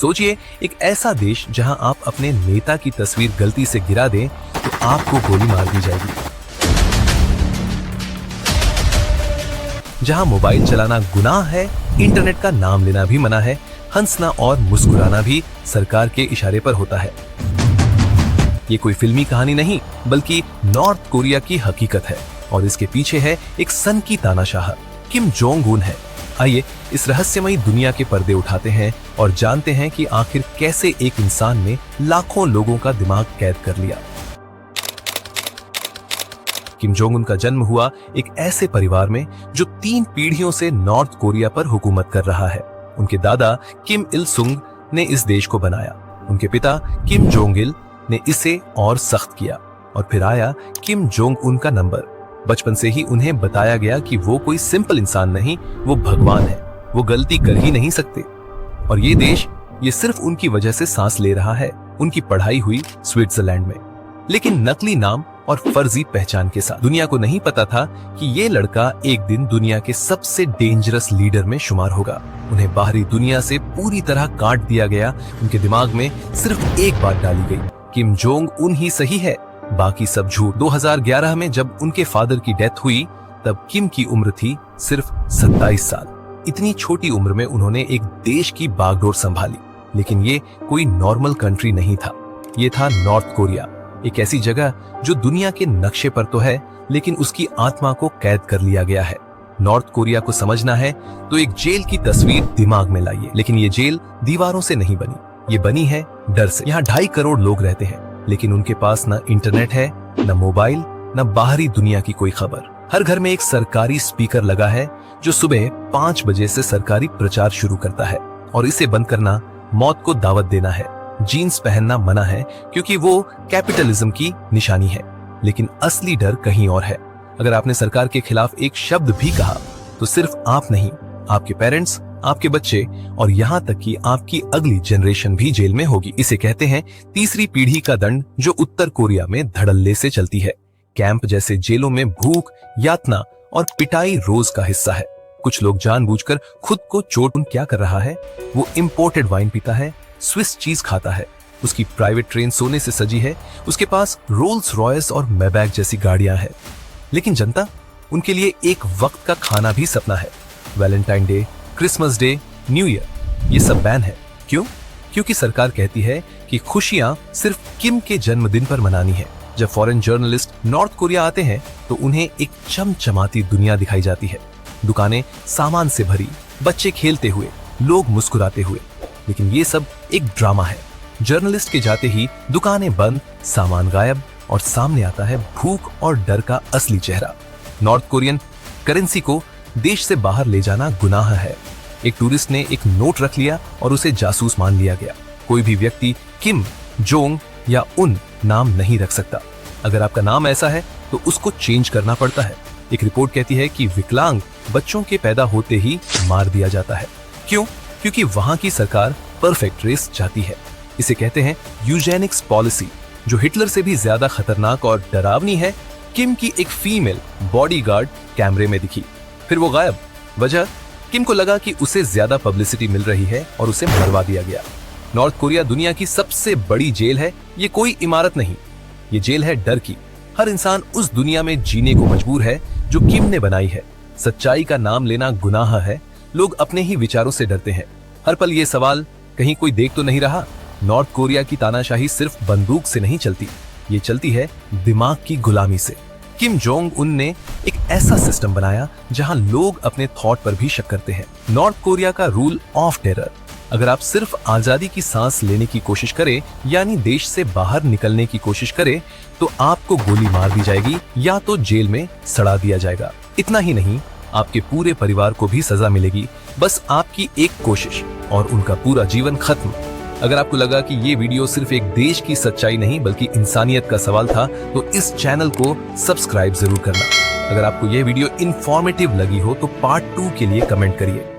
सोचिए, एक ऐसा देश जहां आप अपने नेता की तस्वीर गलती से गिरा दें तो आपको गोली मार दी जाएगी, जहां मोबाइल चलाना गुनाह है, इंटरनेट का नाम लेना भी मना है, हंसना और मुस्कुराना भी सरकार के इशारे पर होता है। ये कोई फिल्मी कहानी नहीं, बल्कि नॉर्थ कोरिया की हकीकत है और इसके पीछे है एक सन की तानाशाह, किम जोंग उन है। आइए इस रहस्यमयी दुनिया के पर्दे उठाते हैं और जानते हैं कि आखिर कैसे एक इंसान ने लाखों लोगों का दिमाग कैद कर लिया। किम जोंग उन का जन्म हुआ एक ऐसे परिवार में जो 3 पीढ़ियों से नॉर्थ कोरिया पर हुकूमत कर रहा है। उनके दादा किम इल सुंग ने इस देश को बनाया, उनके पिता किम जोंग इल ने इसे और सख्त किया और फिर आया किम जोंग उन का नंबर। बचपन से ही उन्हें बताया गया कि वो कोई सिंपल इंसान नहीं, वो भगवान है, वो गलती कर ही नहीं सकते। और ये देश ये सिर्फ उनकी वजह से सांस ले रहा है। उनकी पढ़ाई हुई स्विट्जरलैंड में, लेकिन नकली नाम और फर्जी पहचान के साथ। दुनिया को नहीं पता था कि ये लड़का एक दिन दुनिया के सबसे डेंजरस लीडर में शुमार होगा। उन्हें बाहरी दुनिया से पूरी तरह काट दिया गया। उनके दिमाग में सिर्फ एक बात डाली गई, किम जोंग उन ही सही है, बाकी सब झूठ। 2011 में जब उनके फादर की डेथ हुई तब किम की उम्र थी सिर्फ 27 साल। इतनी छोटी उम्र में उन्होंने एक देश की बागडोर संभाली, लेकिन ये कोई नॉर्मल कंट्री नहीं था। ये था नॉर्थ कोरिया, एक ऐसी जगह जो दुनिया के नक्शे पर तो है, लेकिन उसकी आत्मा को कैद कर लिया गया है। नॉर्थ कोरिया को समझना है तो एक जेल की तस्वीर दिमाग में लाइए, लेकिन ये जेल दीवारों से नहीं बनी, ये बनी है डर से। यहाँ 2.5 करोड़ लोग रहते हैं, लेकिन उनके पास न इंटरनेट है, न मोबाइल, न बाहरी दुनिया की कोई खबर। हर घर में एक सरकारी स्पीकर लगा है जो सुबह 5 बजे से सरकारी प्रचार शुरू करता है और इसे बंद करना मौत को दावत देना है। जीन्स पहनना मना है क्योंकि वो कैपिटलिज्म की निशानी है, लेकिन असली डर कहीं और है। अगर आपने सरकार के खिलाफ एक शब्द भी कहा तो सिर्फ आप नहीं, आपके पेरेंट्स, आपके बच्चे और यहाँ तक कि आपकी अगली जनरेशन भी जेल में होगी। इसे कहते हैं तीसरी पीढ़ी का दंड, जो उत्तर कोरिया में धड़ल्ले से चलती है। कैंप जैसे जेलों में भूख, यातना और पिटाई रोज का हिस्सा है। कुछ लोग जानबूझकर खुद को चोट क्या कर रहा है, वो इम्पोर्टेड वाइन पीता है, स्विस चीज खाता है, उसकी प्राइवेट ट्रेन सोने से सजी है, उसके पास रोल्स रॉयस और मैबैक जैसी गाड़ियां हैं। लेकिन जनता, उनके लिए एक वक्त का खाना भी सपना है। Valentine day, Christmas day, new year, ये सब बैन है। क्यों? क्योंकि सरकार कहती है कि खुशियां सिर्फ किम के जन्मदिन पर मनानी है। जब फॉरेन जर्नलिस्ट नॉर्थ कोरिया आते हैं तो उन्हें एक चमचमाती दुनिया दिखाई जाती है। दुकानें सामान से भरी, बच्चे खेलते हुए, लोग मुस्कुराते हुए, लेकिन ये सब एक ड्रामा है। जर्नलिस्ट के जाते ही दुकानें बंद, सामान गायब और सामने आता है भूख और डर का असली चेहरा। नॉर्थ कोरियन करेंसी को देश से बाहर ले जाना गुनाह है। एक टूरिस्ट ने एक नोट रख लिया और उसे जासूस मान लिया गया। कोई भी व्यक्ति किम जोंग या उन नाम नहीं रख सकता। अगर आपका नाम ऐसा है तो उसको चेंज करना पड़ता है। एक रिपोर्ट कहती है कि विकलांग बच्चों के पैदा होते ही मार दिया जाता है। क्यों? क्योंकि वहां की सरकार परफेक्ट रेस चाहती है। इसे कहते हैं यूजेनिक्स पॉलिसी, जो हिटलर से भी ज्यादा खतरनाक और डरावनी है। किम की एक फीमेल बॉडीगार्ड कैमरे में दिखी, फिर वो गायब। वजह? किम को लगा कि उसे ज्यादा पब्लिसिटी मिल रही है और उसे मरवा दिया गया। नॉर्थ कोरिया दुनिया की सबसे बड़ी जेल है। ये कोई इमारत नहीं, ये जेल है डर की। हर इंसान उस दुनिया में जीने को मजबूर है जो किम ने बनाई है। सच्चाई का नाम लेना गुनाह है। लोग अपने ही विचारों से डरते हैं। हर पल ये सवाल, कहीं कोई देख तो नहीं रहा? नॉर्थ कोरिया की तानाशाही सिर्फ बंदूक से नहीं चलती, ये चलती है दिमाग की गुलामी से। किम जोंग उन ने एक ऐसा सिस्टम बनाया जहां लोग अपने थॉट पर भी शक करते हैं। नॉर्थ कोरिया का रूल ऑफ टेरर। अगर आप सिर्फ आजादी की सांस लेने की कोशिश करें, यानी देश से बाहर निकलने की कोशिश करें, तो आपको गोली मार दी जाएगी या तो जेल में सड़ा दिया जाएगा। इतना ही नहीं, आपके पूरे परिवार को भी सजा मिलेगी, बस आपकी एक कोशिश, और उनका पूरा जीवन खत्म। अगर आपको लगा कि ये वीडियो सिर्फ एक देश की सच्चाई नहीं बल्कि इंसानियत का सवाल था, तो इस चैनल को सब्सक्राइब जरूर करना। अगर आपको ये वीडियो इंफॉर्मेटिव लगी हो तो पार्ट 2 के लिए कमेंट करिए।